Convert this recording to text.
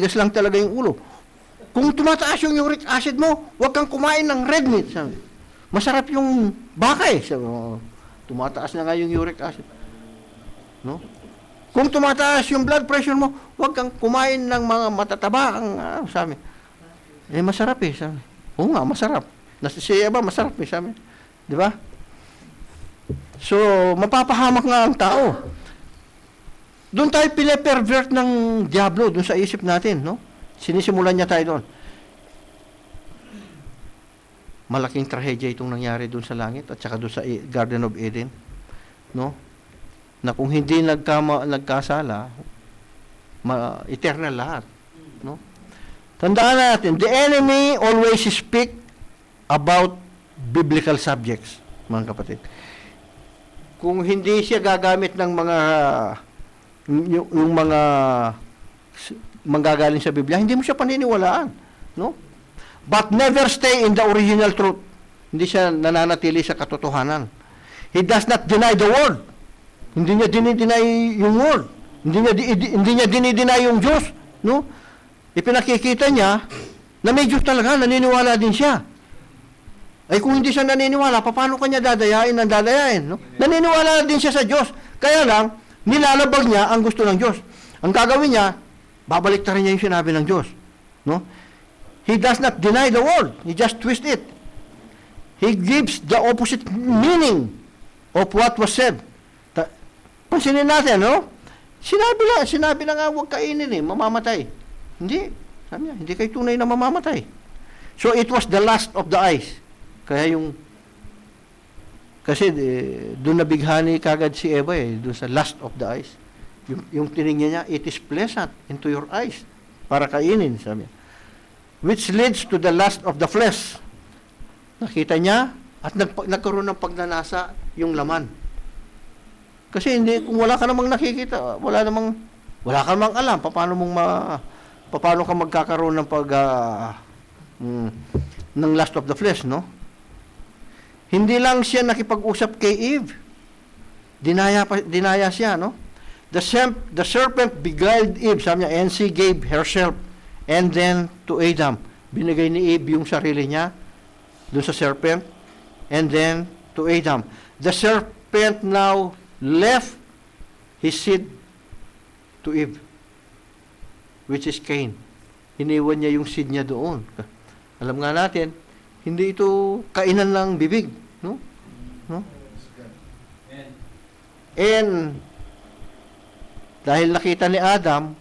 Tigas lang talaga yung ulo. Kung tumataas yung uric acid mo, huwag kang kumain ng red meat. Sabi. Masarap yung baka eh. Sabi, tumataas na nga yung uric acid. No? Kung tumataas yung blood pressure mo, huwag kang kumain ng mga matataba. Sabi. Masarap eh. Sabi. Oo nga, masarap. Si Eva, masarap eh. Sabi. Di ba? So, mapapahamak nga ang tao. Doon tayo pinapervert ng Diablo, doon sa isip natin, no? Sinisimulan niya tayo doon. Malaking trahedya itong nangyari doon sa langit at saka doon sa Garden of Eden, no? Na kung hindi nagkasala, eternal lahat, no? Tandaan natin, the enemy always speak about biblical subjects, mga kapatid. Kung hindi siya gagamit ng mga yung mga manggagaling sa Biblia, hindi mo siya paniniwalaan, no? But never stay in the original truth. Hindi siya nananatili sa katotohanan. He does not deny the word. Hindi niya dinideny yung word. Hindi niya dinideny yung Diyos, no? Ipinakikita niya na may Diyos talaga, naniniwala din siya. Ay kung hindi siya naniniwala, paano kanya dadayain ng dadayain, no? Naniniwala din siya sa Diyos. Kaya lang, nilalabag niya ang gusto ng Diyos. Ang gagawin niya, babalik rin niya yung sinabi ng Diyos. No? He does not deny the word. He just twist it. He gives the opposite meaning of what was said. Pansinin natin, no? Sinabi na nga, huwag kainin eh, mamamatay. Hindi. Sabi niya, hindi kayo tunay na mamamatay. So it was the lust of the eyes. Kaya kasi doon nabighani kagad si Eva doon sa lust of the eyes. Yung tiningnan niya, it is pleasant into your eyes para kainin, sabi niya. Which leads to the lust of the flesh. Nakita niya at nagkaroon ng pagnanasa yung laman. Kasi kung wala ka namang nakikita, wala ka namang alam paano ka magkakaroon ng ng lust of the flesh, no? Hindi lang siya nakipag-usap kay Eve. Dinaya siya, no? The serpent beguiled Eve, sabi niya, and she gave herself and then to Adam. Binigay ni Eve yung sarili niya doon sa serpent and then to Adam. The serpent now left his seed to Eve, which is Cain. Iniwan niya yung seed niya doon. Alam nga natin, hindi ito kainan ng bibig, no? No? And dahil nakita ni Adam